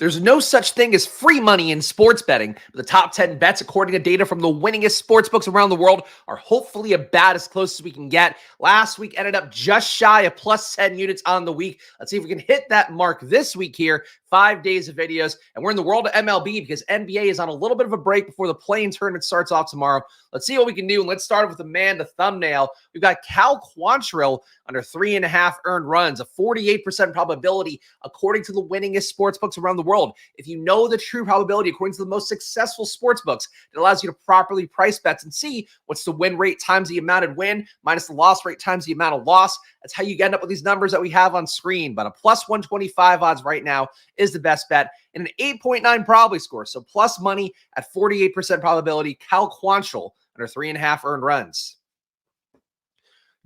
There's no such thing as free money in sports betting. The top 10 bets, according to data from the winningest sportsbooks around the world, are hopefully about as close as we can get. Last week ended up just shy of plus 10 units on the week. Let's see if we can hit that mark this week here. 5 days of videos, and we're in the world of MLB because NBA is on a little bit of a break before the play-in tournament starts off tomorrow. Let's see what we can do, and let's start with the man, the thumbnail. We've got Cal Quantrill under 3.5 earned runs, a 48% probability according to the winningest sportsbooks around the world. If you know the true probability according to the most successful sportsbooks, it allows you to properly price bets and see what's the win rate times the amount of win minus the loss rate times the amount of loss. That's how you end up with these numbers that we have on screen. But a plus 125 odds right now is the best bet, and an 8.9 probably score. So plus money at 48% probability, Cal Quantrill under 3.5 earned runs.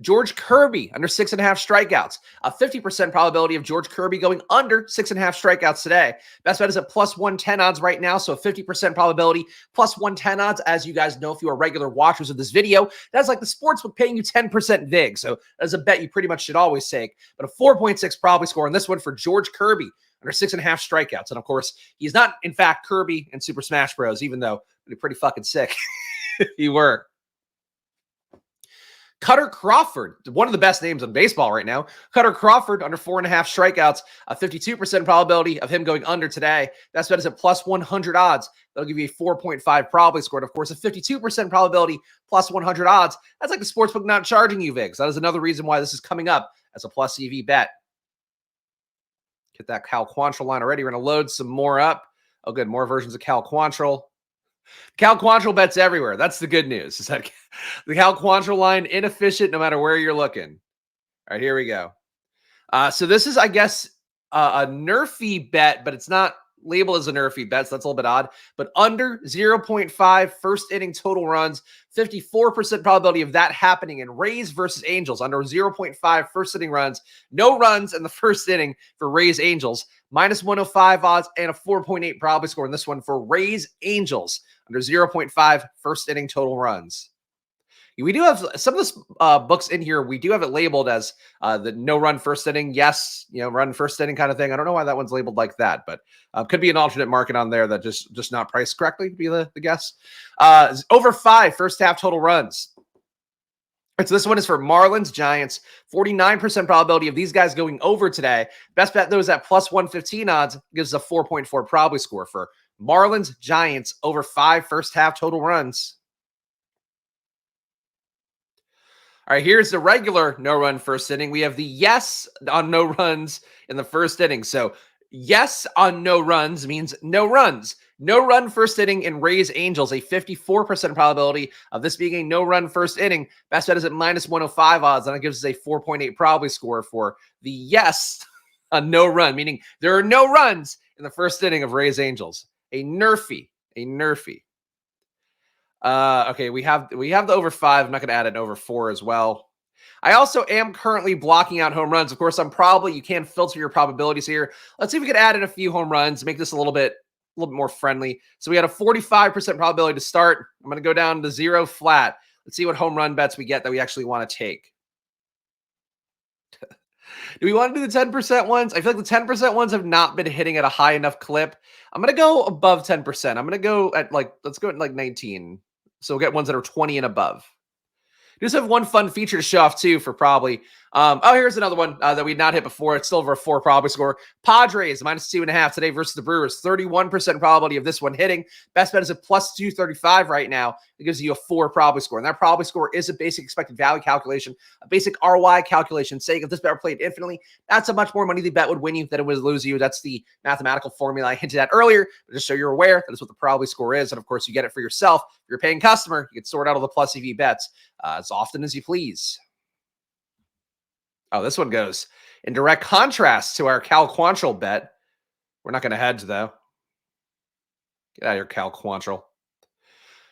George Kirby under 6.5 strikeouts. A 50% probability of George Kirby going under 6.5 strikeouts today. Best bet is at plus 110 odds right now, so a 50% probability, plus 110 odds. As you guys know, if you are regular watchers of this video, that's like the sportsbook paying you 10% vig. So that's a bet you pretty much should always take. But a 4.6 probably score on this one for George Kirby under 6.5 strikeouts. And of course, he's not, in fact, Kirby in Super Smash Bros., even though they're pretty fucking sick. You were. Cutter Crawford, one of the best names in baseball right now. Cutter Crawford under 4.5 strikeouts, a 52% probability of him going under today. Best bet is at plus 100 odds. That'll give you a 4.5 probably scored. Of course, a 52% probability plus 100 odds. That's like the sportsbook not charging you VIGs. That is another reason why this is coming up as a plus EV bet. Get that Cal Quantrill line already. We're going to load some more up. Oh, good. More versions of Cal Quantrill. Cal Quantrill bets everywhere. That's the good news. Is that the Cal Quantrill line inefficient no matter where you're looking. All right, here we go. So this is, I guess, a nerfy bet, but it's not labeled as a nerfy bet, so that's a little bit odd. But under 0.5 first inning total runs, 54% probability of that happening in Rays versus Angels. Under 0.5 first inning runs, no runs in the first inning for Rays Angels. Minus 105 odds and a 4.8 probably score in this one for Rays Angels. Under 0.5 first inning total runs. We do have some of the books in here. We do have it labeled as the no run first inning. Yes, run first inning kind of thing. I don't know why that one's labeled like that, but could be an alternate market on there that just not priced correctly, could be the guess. Over 5 first half total runs. So this one is for Marlins, Giants. 49% probability of these guys going over today. Best bet those at plus 115 odds gives us a 4.4 probably score for Marlins, Giants over 5 first half total runs. All right, here's the regular no-run first inning. We have the yes on no runs in the first inning. So yes on no runs means no runs. No run first inning in Rays Angels, a 54% probability of this being a no-run first inning. Best bet is at minus 105 odds, and it gives us a 4.8 probably score for the yes on no run, meaning there are no runs in the first inning of Rays Angels. A nerfy. Okay, we have the over 5. I'm not going to add an over 4 as well. I also am currently blocking out home runs. Of course, you can filter your probabilities here. Let's see if we could add in a few home runs, make this a little bit more friendly. So we had a 45% probability to start. I'm going to go down to 0 flat. Let's see what home run bets we get that we actually want to take. Do we want to do the 10% ones? I feel like the 10% ones have not been hitting at a high enough clip. I'm going to go above 10%. I'm going to go at let's go at 19. So we'll get ones that are 20 and above. We just have one fun feature to show off too for probably. Here's another one that we'd not hit before. It's still over a 4 probably score. Padres minus 2.5 today versus the Brewers. 31% probability of this one hitting. Best bet is a plus 235 right now. It gives you a 4 probably score. And that probably score is a basic expected value calculation, a basic ROI calculation saying if this bet were played infinitely, that's how much more money the bet would win you than it would lose you. That's the mathematical formula I hinted at earlier. But just so you're aware, that is what the probably score is. And of course, you get it for yourself. If you're a paying customer, you can sort out all the plus EV bets as often as you please. Oh, this one goes in direct contrast to our Cal Quantrill bet. We're not going to hedge, though. Get out of here, Cal Quantrill.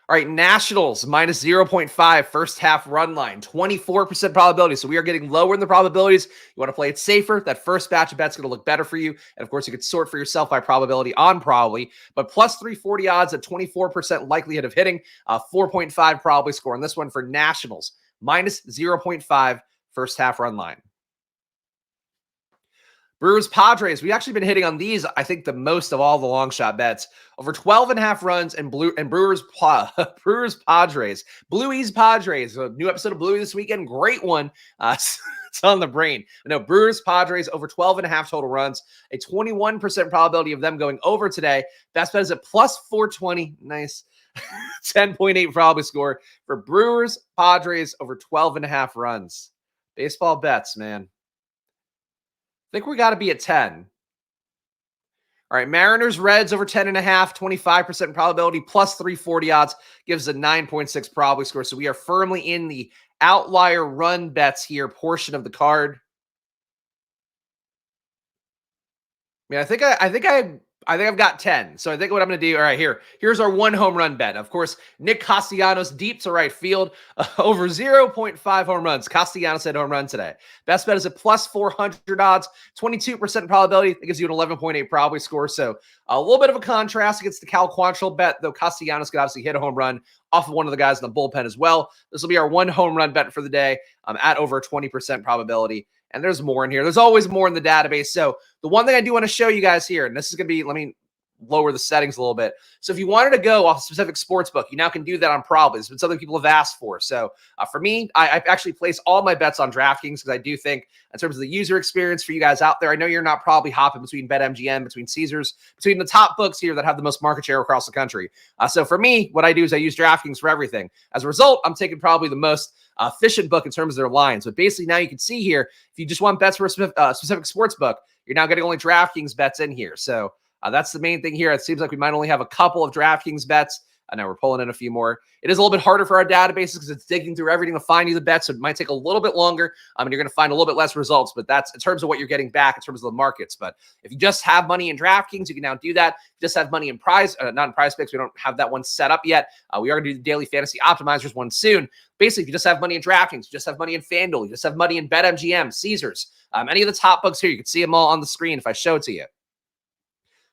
All right, Nationals minus 0.5 first half run line, 24% probability. So we are getting lower in the probabilities. You want to play it safer. That first batch of bets going to look better for you. And of course, you could sort for yourself by probability on probably. But plus 340 odds at 24% likelihood of hitting, 4.5 probably score on this one for Nationals. Minus 0.5 first half run line. Brewers Padres. We've actually been hitting on these, I think, the most of all the long shot bets. Over 12.5 runs and Brewers Brewers Padres. Blueies Padres. A new episode of Bluey this weekend. Great one. It's on the brain. No, Brewers Padres over 12.5 total runs. A 21% probability of them going over today. Best bet is at plus 420. Nice. 10.8 probability score for Brewers Padres over 12.5 runs. Baseball bets, man. I think we got to be at 10. All right, Mariners, Reds over 10.5, 25% probability, plus 340 odds, gives a 9.6 probability score. So we are firmly in the outlier run bets here portion of the card. I mean, I think I've got 10. So I think what I'm going to do, all right, here's our one home run bet. Of course, Nick Castellanos deep to right field, over 0.5 home runs. Castellanos had home run today. Best bet is at plus 400 odds, 22% probability. It gives you an 11.8 probability score. So a little bit of a contrast against the Cal Quantrill bet, though Castellanos could obviously hit a home run off of one of the guys in the bullpen as well. This will be our one home run bet for the day at over 20% probability. And there's more in here. There's always more in the database. So the one thing I do want to show you guys here, and this is going to be, let me lower the settings a little bit. So if you wanted to go off a specific sports book, you now can do that on Parlays. It's been something people have asked for. So for me, I actually place all my bets on DraftKings because I do think in terms of the user experience for you guys out there, I know you're not probably hopping between BetMGM, between Caesars, between the top books here that have the most market share across the country. So for me, what I do is I use DraftKings for everything. As a result, I'm taking probably the most efficient book in terms of their lines. But basically now you can see here, if you just want bets for a specific sports book, you're now getting only DraftKings bets in here. So that's the main thing here. It seems like we might only have a couple of DraftKings bets. I know we're pulling in a few more. It is a little bit harder for our databases because it's digging through everything to find you the bets. So it might take a little bit longer. And you're going to find a little bit less results. But that's in terms of what you're getting back in terms of the markets. But if you just have money in DraftKings, you can now do that. If you just have money in not in Prize Picks. We don't have that one set up yet. We are going to do the daily fantasy optimizers one soon. Basically, if you just have money in DraftKings, you just have money in FanDuel, you just have money in BetMGM, Caesars, any of the top books here, you can see them all on the screen if I show it to you.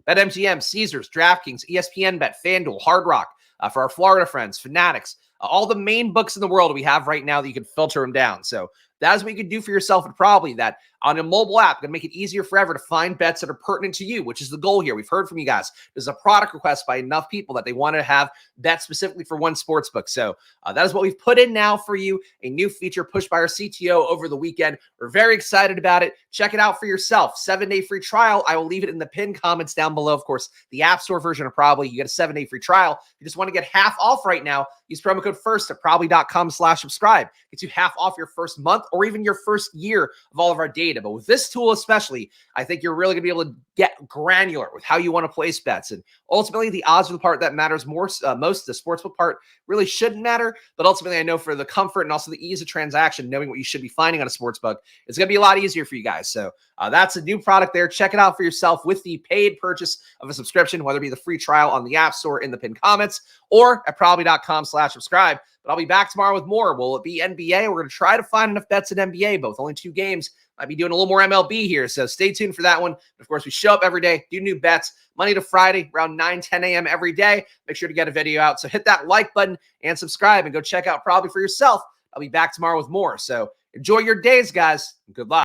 BetMGM, Caesars, DraftKings, ESPN Bet, FanDuel, Hard Rock, for our Florida friends, Fanatics, all the main books in the world we have right now that you can filter them down. So that is what you can do for yourself, and probably that on a mobile app, going to make it easier forever to find bets that are pertinent to you, which is the goal here. We've heard from you guys. There's a product request by enough people that they want to have bets specifically for one sports book. So that is what we've put in now for you, a new feature pushed by our CTO over the weekend. We're very excited about it. Check it out for yourself. 7-day free trial. I will leave it in the pinned comments down below. Of course, the App Store version of Probably, you get a 7-day free trial. If you just want to get half off right now, use promo code FIRST at probably.com/subscribe. Gets you half off your first month or even your first year of all of our data. But with this tool especially, I think you're really going to be able to get granular with how you want to place bets. And ultimately, the odds are the part that matters most. The sportsbook part really shouldn't matter. But ultimately, I know for the comfort and also the ease of transaction, knowing what you should be finding on a sportsbook, it's going to be a lot easier for you guys. So that's a new product there. Check it out for yourself with the paid purchase of a subscription, whether it be the free trial on the App Store in the pinned comments or at probably.com/subscribe. But I'll be back tomorrow with more. Will it be NBA? We're going to try to find enough bets in NBA, but with only 2 games, might be doing a little more MLB here. So stay tuned for that one. Of course, we show up every day, do new bets, Monday to Friday, around 9-10 a.m. every day. Make sure to get a video out. So hit that like button and subscribe and go check out Probably for yourself. I'll be back tomorrow with more. So enjoy your days, guys. Good luck.